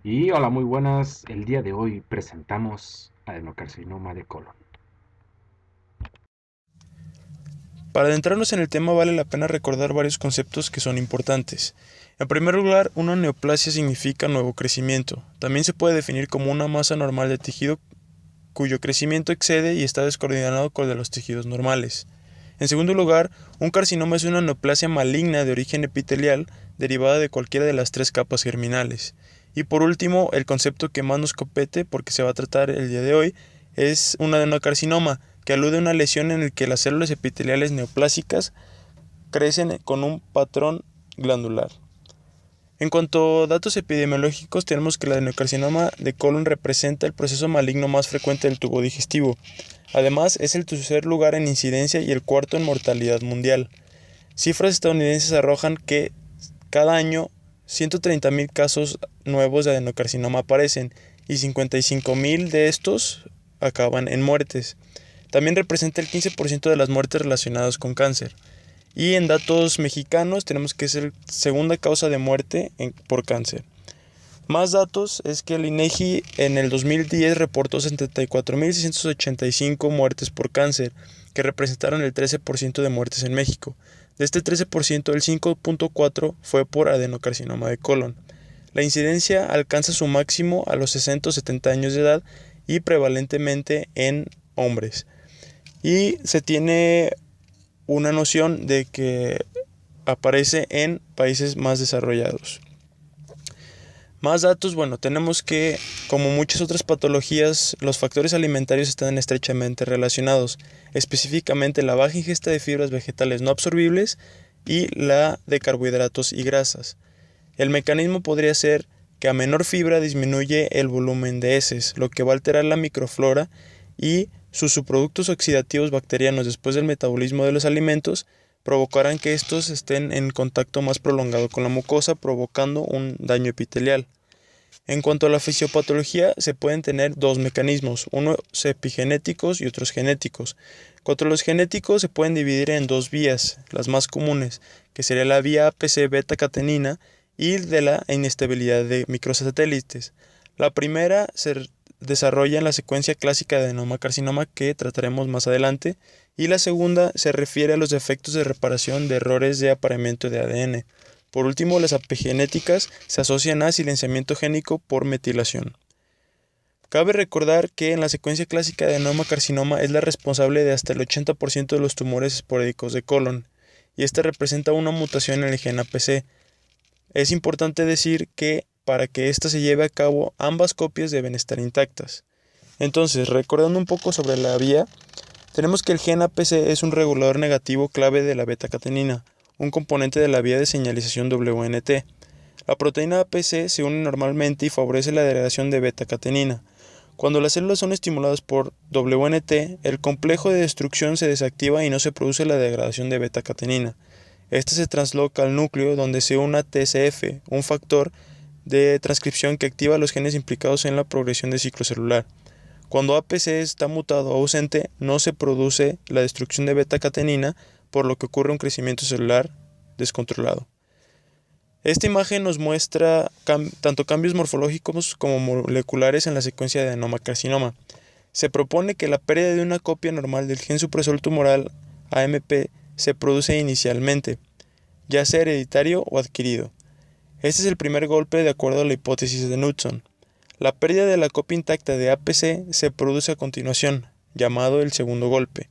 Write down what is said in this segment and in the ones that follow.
Y hola, muy buenas. El día de hoy presentamos adenocarcinoma de colon. Para adentrarnos en el tema vale la pena recordar varios conceptos que son importantes. En primer lugar, una neoplasia significa nuevo crecimiento. También se puede definir como una masa normal de tejido cuyo crecimiento excede y está descoordinado con el de los tejidos normales. En segundo lugar, un carcinoma es una neoplasia maligna de origen epitelial derivada de cualquiera de las tres capas germinales. Y por último, el concepto que más nos compete, porque se va a tratar el día de hoy, es un adenocarcinoma, que alude a una lesión en la que las células epiteliales neoplásicas crecen con un patrón glandular. En cuanto a datos epidemiológicos, tenemos que el adenocarcinoma de colon representa el proceso maligno más frecuente del tubo digestivo. Además, es el tercer lugar en incidencia y el cuarto en mortalidad mundial. Cifras estadounidenses arrojan que cada año 130.000 casos nuevos de adenocarcinoma aparecen y 55.000 de estos acaban en muertes. También representa el 15% de las muertes relacionadas con cáncer. Y en datos mexicanos tenemos que es la segunda causa de muerte por cáncer. Más datos es que el INEGI en el 2010 reportó 74.685 muertes por cáncer, que representaron el 13% de muertes en México. De este 13%, el 5.4% fue por adenocarcinoma de colon. La incidencia alcanza su máximo a los 60 o 70 años de edad y prevalentemente en hombres. Y se tiene una noción de que aparece en países más desarrollados. Más datos, bueno, tenemos que, como muchas otras patologías, los factores alimentarios están estrechamente relacionados, específicamente la baja ingesta de fibras vegetales no absorbibles y la de carbohidratos y grasas. El mecanismo podría ser que a menor fibra disminuye el volumen de heces, lo que va a alterar la microflora y sus subproductos oxidativos bacterianos después del metabolismo de los alimentos provocarán que estos estén en contacto más prolongado con la mucosa, provocando un daño epitelial. En cuanto a la fisiopatología, se pueden tener dos mecanismos, unos epigenéticos y otros genéticos. Cuanto a los genéticos, se pueden dividir en dos vías, las más comunes, que sería la vía APC beta-catenina y de la inestabilidad de microsatélites. La primera se desarrolla en la secuencia clásica de adenoma-carcinoma que trataremos más adelante, y la segunda se refiere a los efectos de reparación de errores de apareamiento de ADN. Por último, las epigenéticas se asocian a silenciamiento génico por metilación. Cabe recordar que en la secuencia clásica de adenoma-carcinoma es la responsable de hasta el 80% de los tumores esporádicos de colon, y esta representa una mutación en el gen APC. Es importante decir que para que ésta se lleve a cabo, ambas copias deben estar intactas. Entonces, recordando un poco sobre la vía, tenemos que el gen APC es un regulador negativo clave de la beta-catenina, un componente de la vía de señalización WNT. La proteína APC se une normalmente y favorece la degradación de beta-catenina. Cuando las células son estimuladas por WNT, el complejo de destrucción se desactiva y no se produce la degradación de beta-catenina. Este se transloca al núcleo donde se une a TSF, un factor de transcripción que activa los genes implicados en la progresión del ciclo celular. Cuando APC está mutado o ausente, no se produce la destrucción de beta-catenina, por lo que ocurre un crecimiento celular descontrolado. Esta imagen nos muestra tanto cambios morfológicos como moleculares en la secuencia de adenoma-carcinoma. Se propone que la pérdida de una copia normal del gen supresor tumoral AMP se produce inicialmente, ya sea hereditario o adquirido. Este es el primer golpe de acuerdo a la hipótesis de Knudson. La pérdida de la copia intacta de APC se produce a continuación, llamado el segundo golpe.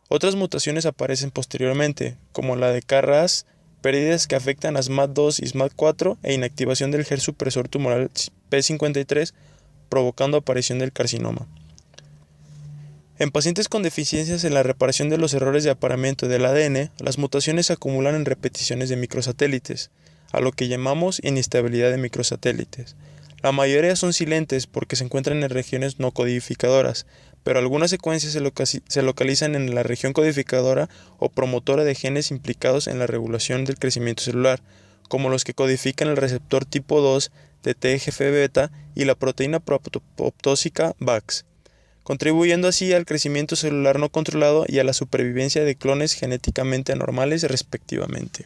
Otras mutaciones aparecen posteriormente, como la de KRAS, pérdidas que afectan a SMAD2 y SMAD4 e inactivación del gen supresor tumoral P53, provocando aparición del carcinoma. En pacientes con deficiencias en la reparación de los errores de apareamiento del ADN, las mutaciones se acumulan en repeticiones de microsatélites, a lo que llamamos inestabilidad de microsatélites. La mayoría son silentes porque se encuentran en regiones no codificadoras, pero algunas secuencias se localizan en la región codificadora o promotora de genes implicados en la regulación del crecimiento celular, como los que codifican el receptor tipo 2 de TGF-beta y la proteína apoptósica VAX, contribuyendo así al crecimiento celular no controlado y a la supervivencia de clones genéticamente anormales respectivamente.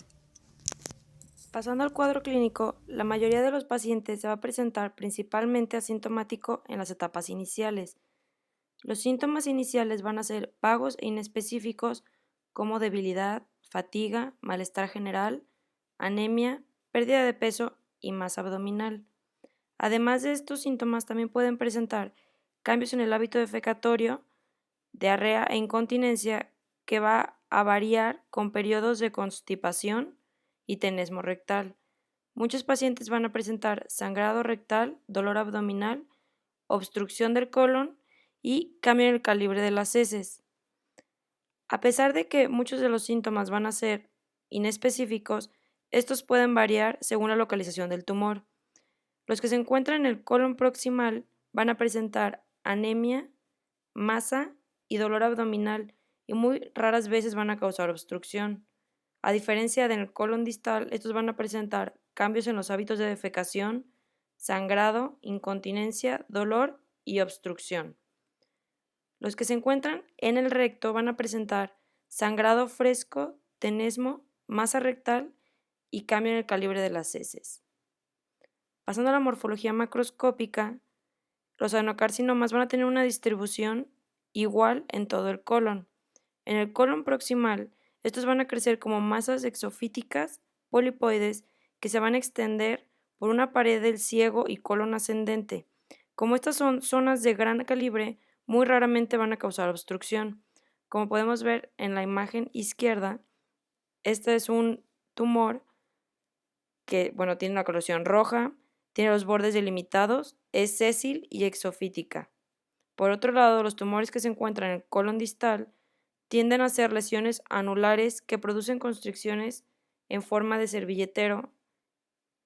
Pasando al cuadro clínico, la mayoría de los pacientes se va a presentar principalmente asintomático en las etapas iniciales. Los síntomas iniciales van a ser vagos e inespecíficos como debilidad, fatiga, malestar general, anemia, pérdida de peso y masa abdominal. Además de estos síntomas, también pueden presentar cambios en el hábito defecatorio, diarrea e incontinencia que va a variar con periodos de constipación y tenesmo rectal. Muchos pacientes van a presentar sangrado rectal, dolor abdominal, obstrucción del colon y cambio en el calibre de las heces. A pesar de que muchos de los síntomas van a ser inespecíficos, estos pueden variar según la localización del tumor. Los que se encuentran en el colon proximal van a presentar anemia, masa y dolor abdominal y muy raras veces van a causar obstrucción. A diferencia del colon distal, estos van a presentar cambios en los hábitos de defecación, sangrado, incontinencia, dolor y obstrucción. Los que se encuentran en el recto van a presentar sangrado fresco, tenesmo, masa rectal y cambio en el calibre de las heces. Pasando a la morfología macroscópica, los adenocarcinomas van a tener una distribución igual en todo el colon. En el colon proximal, estos van a crecer como masas exofíticas polipoides que se van a extender por una pared del ciego y colon ascendente. Como estas son zonas de gran calibre, muy raramente van a causar obstrucción. Como podemos ver en la imagen izquierda, este es un tumor que, tiene una coloración roja, tiene los bordes delimitados, es sésil y exofítica. Por otro lado, los tumores que se encuentran en el colon distal tienden a ser lesiones anulares que producen constricciones en forma de servilletero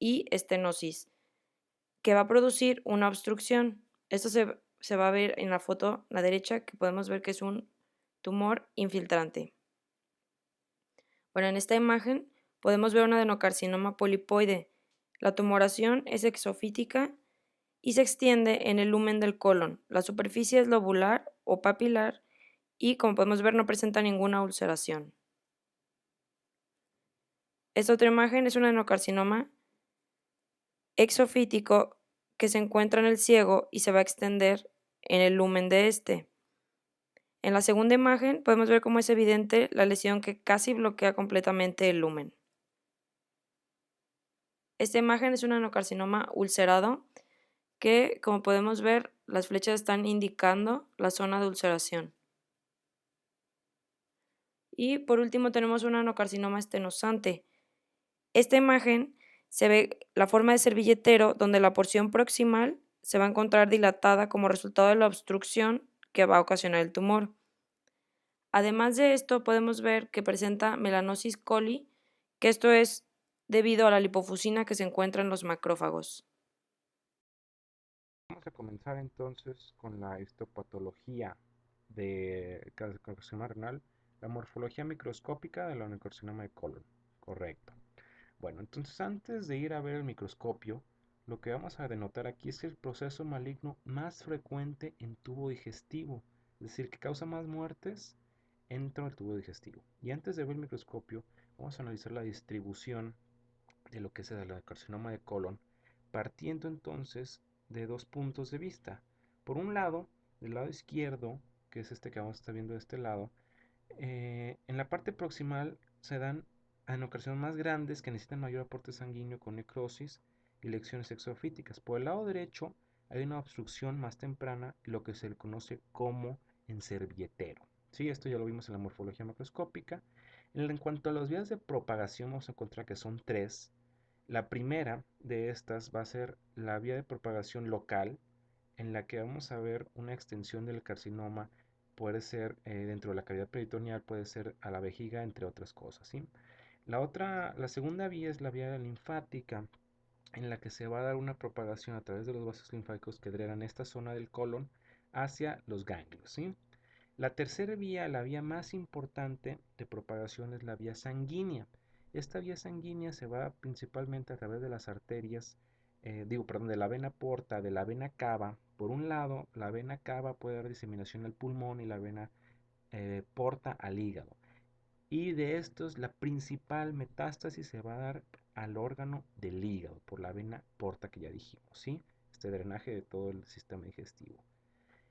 y estenosis, que va a producir una obstrucción. Esto se va a ver en la foto a la derecha, que podemos ver que es un tumor infiltrante. Bueno, en esta imagen podemos ver un adenocarcinoma polipoide. La tumoración es exofítica y se extiende en el lumen del colon. La superficie es lobular o papilar y, como podemos ver, no presenta ninguna ulceración. Esta otra imagen es un adenocarcinoma exofítico que se encuentra en el ciego y se va a extender en el lumen de este. En la segunda imagen podemos ver cómo es evidente la lesión que casi bloquea completamente el lumen. Esta imagen es un adenocarcinoma ulcerado que, como podemos ver, las flechas están indicando la zona de ulceración. Y por último tenemos un adenocarcinoma estenosante. Esta imagen se ve la forma de servilletero donde la porción proximal se va a encontrar dilatada como resultado de la obstrucción que va a ocasionar el tumor. Además de esto, podemos ver que presenta melanosis coli, que esto es debido a la lipofusina que se encuentra en los macrófagos. Vamos a comenzar entonces con la histopatología de carcinoma renal, la morfología microscópica del adenocarcinoma de colon. Correcto. Bueno, entonces antes de ir a ver el microscopio, lo que vamos a denotar aquí es el proceso maligno más frecuente en tubo digestivo, es decir, que causa más muertes dentro del tubo digestivo. Y antes de ver el microscopio, vamos a analizar la distribución de lo que es el carcinoma de colon, partiendo entonces de dos puntos de vista. Por un lado, del lado izquierdo, que es este que vamos a estar viendo de este lado, en la parte proximal se dan adenocarcinomas más grandes que necesitan mayor aporte sanguíneo con necrosis y lecciones exofíticas. Por el lado derecho hay una obstrucción más temprana, lo que se le conoce como enservilletero. Sí, esto ya lo vimos en la morfología macroscópica. En cuanto a las vías de propagación, vamos a encontrar que son tres. La primera de estas va a ser la vía de propagación local, en la que vamos a ver una extensión del carcinoma, puede ser dentro de la cavidad peritoneal, puede ser a la vejiga, entre otras cosas, ¿sí? La segunda vía es la vía linfática, en la que se va a dar una propagación a través de los vasos linfáticos que drenan esta zona del colon hacia los ganglios, ¿sí? La tercera vía, la vía más importante de propagación, es la vía sanguínea. Esta vía sanguínea se va principalmente a través de las arterias, de la vena porta, de la vena cava. Por un lado, la vena cava puede dar diseminación al pulmón y la vena porta al hígado. Y de estos, la principal metástasis se va a dar al órgano del hígado por la vena porta que ya dijimos, ¿sí? Este drenaje de todo el sistema digestivo.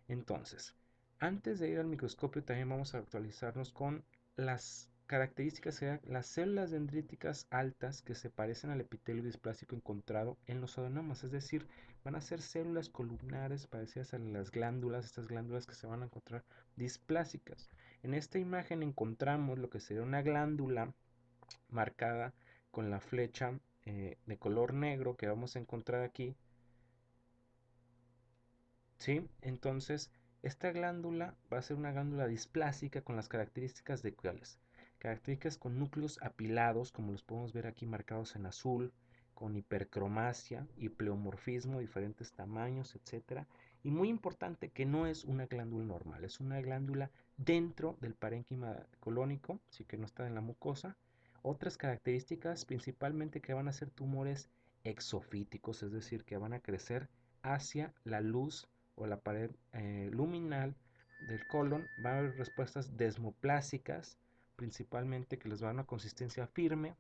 Entonces, antes de ir al microscopio también vamos a actualizarnos con las características de las células dendríticas altas que se parecen al epitelio displásico encontrado en los adenomas, es decir, van a ser células columnares parecidas a las glándulas, estas glándulas que se van a encontrar displásicas. En esta imagen encontramos lo que sería una glándula marcada con la flecha de color negro que vamos a encontrar aquí. ¿Sí? Entonces, esta glándula va a ser una glándula displásica con las características de cuáles. Características con núcleos apilados, como los podemos ver aquí marcados en azul, con hipercromasia y pleomorfismo, diferentes tamaños, etcétera. Y muy importante que no es una glándula normal, es una glándula dentro del parénquima colónico, así que no está en la mucosa. Otras características, principalmente que van a ser tumores exofíticos, es decir, que van a crecer hacia la luz o la pared luminal del colon. Va a haber respuestas desmoplásicas, principalmente que les va a dar una consistencia firme.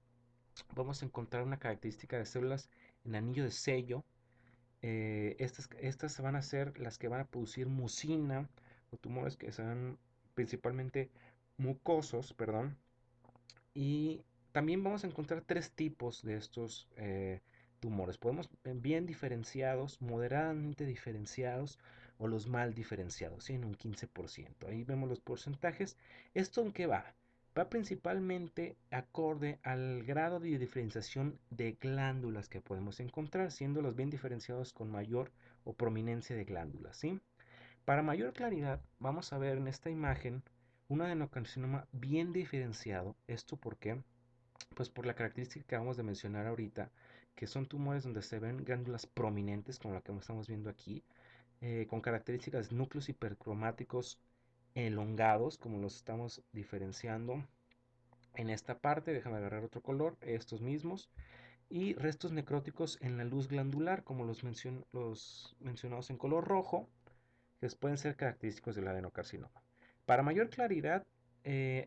Vamos a encontrar una característica de células en anillo de sello. Estas van a ser las que van a producir mucina o tumores que sean principalmente mucosos, perdón. Y también vamos a encontrar tres tipos de estos tumores. Podemos bien diferenciados, moderadamente diferenciados o los mal diferenciados, ¿sí? En un 15%. Ahí vemos los porcentajes. ¿Esto en qué va? Va principalmente acorde al grado de diferenciación de glándulas que podemos encontrar, siendo los bien diferenciados con mayor o prominencia de glándulas, ¿sí? Para mayor claridad, vamos a ver en esta imagen un adenocarcinoma bien diferenciado. ¿Esto por qué? Pues por la característica que acabamos de mencionar ahorita, que son tumores donde se ven glándulas prominentes, como la que estamos viendo aquí, con características núcleos hipercromáticos elongados, como los estamos diferenciando en esta parte. Déjame agarrar otro color, estos mismos, y restos necróticos en la luz glandular, como los mencionados en color rojo, que pueden ser característicos del adenocarcinoma. Para mayor claridad,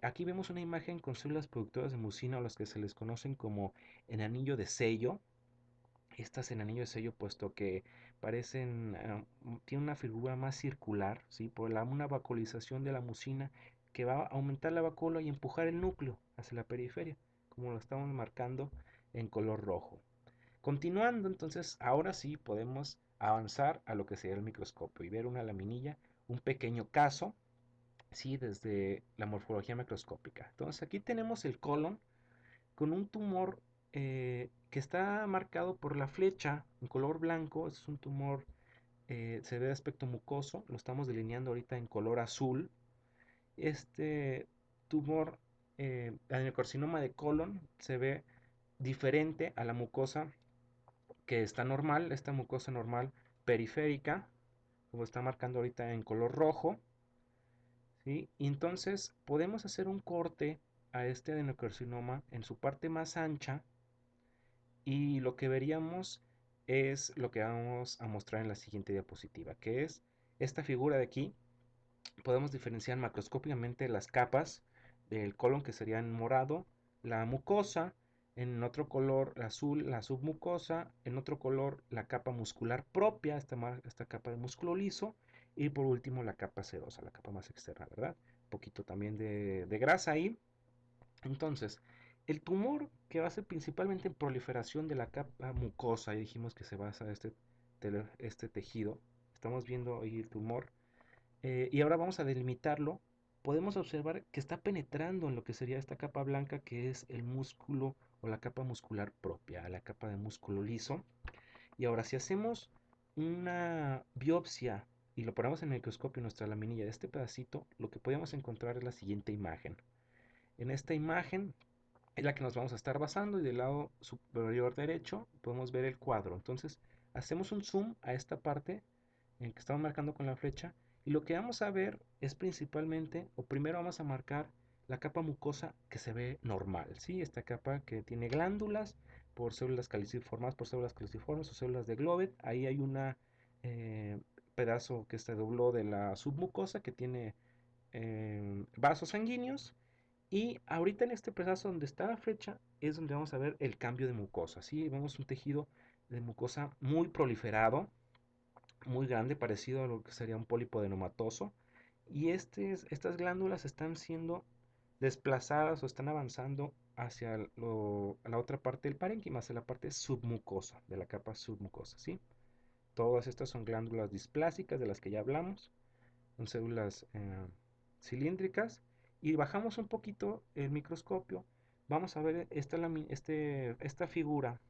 aquí vemos una imagen con células productoras de mucina, o las que se les conocen como en anillo de sello. Estas en anillo de sello, puesto que parecen, tiene una figura más circular, ¿sí? Por una vacuolización de la mucina que va a aumentar la vacúola y empujar el núcleo hacia la periferia, como lo estamos marcando en color rojo. Continuando, entonces, ahora sí podemos avanzar a lo que sería el microscopio y ver una laminilla, un pequeño caso, sí, desde la morfología microscópica. Entonces, aquí tenemos el colon con un tumor que está marcado por la flecha en color blanco. Es un tumor, se ve de aspecto mucoso, lo estamos delineando ahorita en color azul. Este tumor, adenocarcinoma de colon, se ve diferente a la mucosa que está normal, esta mucosa normal periférica, como está marcando ahorita en color rojo, ¿sí? Y entonces podemos hacer un corte a este adenocarcinoma en su parte más ancha, y lo que veríamos es lo que vamos a mostrar en la siguiente diapositiva, que es esta figura de aquí. Podemos diferenciar macroscópicamente las capas del colon, que serían en morado la mucosa, en otro color azul la submucosa, en otro color la capa muscular propia, esta capa de músculo liso, y por último la capa sedosa, la capa más externa, ¿verdad? Un poquito también de grasa ahí. Entonces, el tumor, que va a ser principalmente en proliferación de la capa mucosa, y dijimos que se basa en este tejido. Estamos viendo ahí el tumor, y ahora vamos a delimitarlo. Podemos observar que está penetrando en lo que sería esta capa blanca, que es el músculo o la capa muscular propia, la capa de músculo liso. Y ahora, si hacemos una biopsia y lo ponemos en el microscopio en nuestra laminilla de este pedacito, lo que podemos encontrar es la siguiente imagen. En esta imagen es la que nos vamos a estar basando, y del lado superior derecho podemos ver el cuadro. Entonces, hacemos un zoom a esta parte en que estamos marcando con la flecha, y lo que vamos a ver es principalmente, o primero vamos a marcar la capa mucosa que se ve normal, ¿sí? Esta capa que tiene glándulas por células caliciformes, por células caliciformes o células de Glovet. Ahí hay una pedazo que se dobló de la submucosa que tiene vasos sanguíneos, y ahorita en este pedazo donde está la flecha es donde vamos a ver el cambio de mucosa, ¿sí? Vemos un tejido de mucosa muy proliferado, muy grande, parecido a lo que sería un pólipo adenomatoso. Y estas glándulas están siendo desplazadas o están avanzando hacia la otra parte del parénquima, hacia la parte submucosa, de la capa submucosa, ¿sí? Todas estas son glándulas displásicas de las que ya hablamos, son células cilíndricas. Y bajamos un poquito el microscopio, vamos a ver esta figura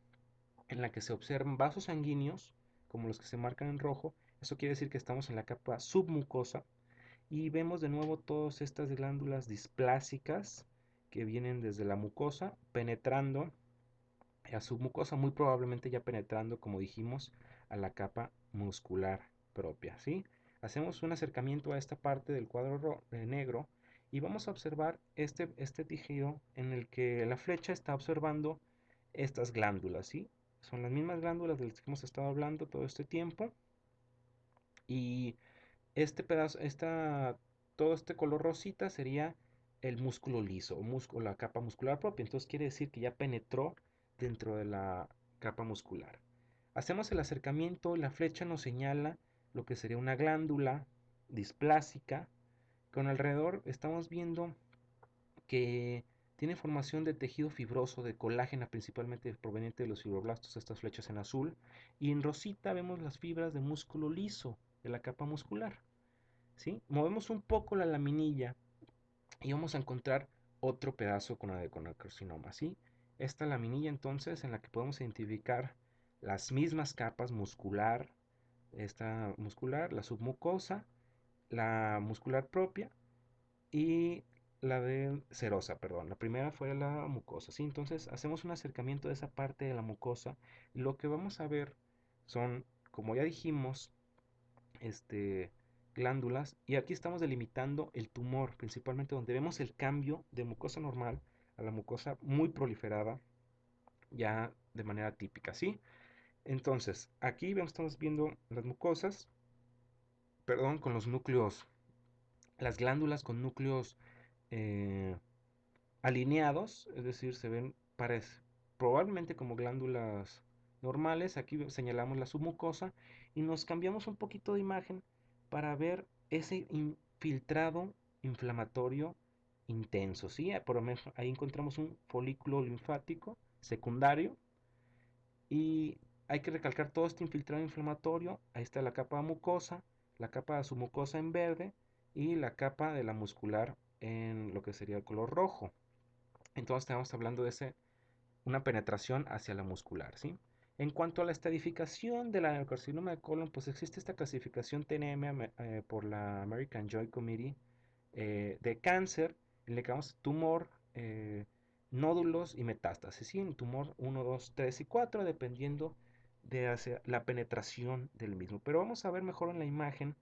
en la que se observan vasos sanguíneos, como los que se marcan en rojo. Eso quiere decir que estamos en la capa submucosa. Y vemos de nuevo todas estas glándulas displásicas que vienen desde la mucosa, penetrando la submucosa, muy probablemente ya penetrando, como dijimos, a la capa muscular propia, ¿sí? Hacemos un acercamiento a esta parte del cuadro negro y vamos a observar este tejido en el que la flecha está observando estas glándulas, ¿sí? Son las mismas glándulas de las que hemos estado hablando todo este tiempo. Y este pedazo, todo este color rosita sería el músculo liso o la capa muscular propia. Entonces quiere decir que ya penetró dentro de la capa muscular. Hacemos el acercamiento y la flecha nos señala lo que sería una glándula displásica. Con alrededor estamos viendo que tiene formación de tejido fibroso, de colágena principalmente proveniente de los fibroblastos, estas flechas en azul. Y en rosita vemos las fibras de músculo liso de la capa muscular. ¿Sí? Movemos un poco la laminilla y vamos a encontrar otro pedazo con adenocarcinoma, ¿sí? Esta laminilla entonces en la que podemos identificar las mismas capas muscular, esta muscular, la submucosa, la muscular propia y la de serosa, perdón. La primera fue la mucosa, ¿sí? Entonces hacemos un acercamiento de esa parte de la mucosa y lo que vamos a ver son, como ya dijimos, glándulas, y aquí estamos delimitando el tumor, principalmente donde vemos el cambio de mucosa normal a la mucosa muy proliferada ya de manera típica, ¿sí? Entonces, aquí estamos viendo las mucosas, perdón, con los núcleos, las glándulas con núcleos eh, alineados, es decir, se ven probablemente como glándulas normales. Aquí señalamos la submucosa y nos cambiamos un poquito de imagen para ver ese infiltrado inflamatorio intenso, ¿sí? Por lo menos ahí encontramos un folículo linfático secundario y hay que recalcar todo este infiltrado inflamatorio. Ahí está la capa mucosa, la capa de submucosa en verde y la capa de la muscular en lo que sería el color rojo. Entonces estamos hablando de una penetración hacia la muscular, ¿sí? En cuanto a la estadificación del adenocarcinoma de colon, pues existe esta clasificación TNM por la American Joint Committee de cáncer, en la que vamos tumor, nódulos y metástasis, ¿sí? En tumor 1, 2, 3 y 4, dependiendo de hacia la penetración del mismo. Pero vamos a ver mejor en la imagen.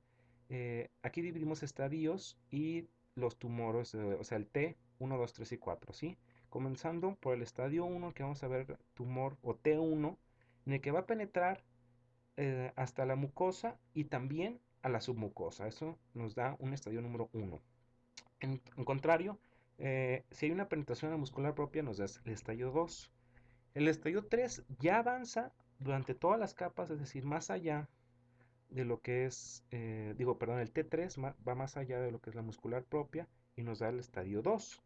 Aquí dividimos estadios y los tumores, o sea, el T, 1, 2, 3 y 4, ¿sí? Comenzando por el estadio 1, que vamos a ver tumor o T1, en el que va a penetrar hasta la mucosa y también a la submucosa. Eso nos da un estadio número 1. En contrario, si hay una penetración muscular propia, nos da el estadio 2. El estadio 3 ya avanza durante todas las capas, es decir, más allá de lo que es, perdón, el T3 va más allá de lo que es la muscular propia y nos da el estadio 2.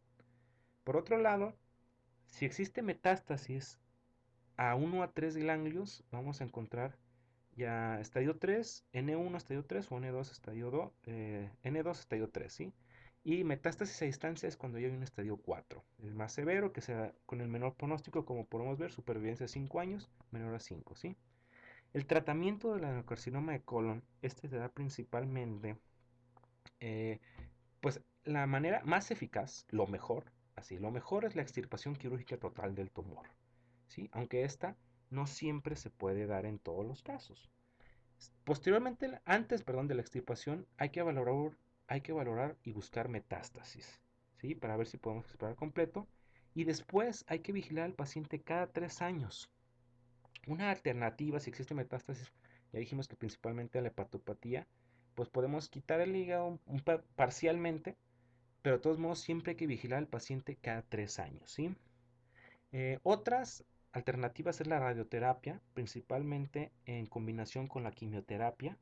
Por otro lado, si existe metástasis a 1 a 3 ganglios, vamos a encontrar ya estadio 3, N1 estadio 3 o N2 estadio 2, N2 estadio 3, ¿sí? Y metástasis a distancia es cuando ya hay un estadio 4, el más severo, que sea con el menor pronóstico, como podemos ver, supervivencia 5 años, menor a 5, ¿sí? El tratamiento del adenocarcinoma de colon, se da principalmente, eh, pues la manera más eficaz, lo mejor, así, lo mejor es la extirpación quirúrgica total del tumor, ¿sí? Aunque esta no siempre se puede dar en todos los casos. Posteriormente, antes, perdón, de la extirpación, hay que valorar y buscar metástasis, ¿sí? Para ver si podemos extirpar completo. Y después hay que vigilar al paciente cada 3 años. Una alternativa, si existe metástasis, ya dijimos que principalmente a la hepatopatía, pues podemos quitar el hígado parcialmente, pero de todos modos siempre hay que vigilar al paciente cada 3 años, ¿sí? Otras alternativas es la radioterapia, principalmente en combinación con la quimioterapia.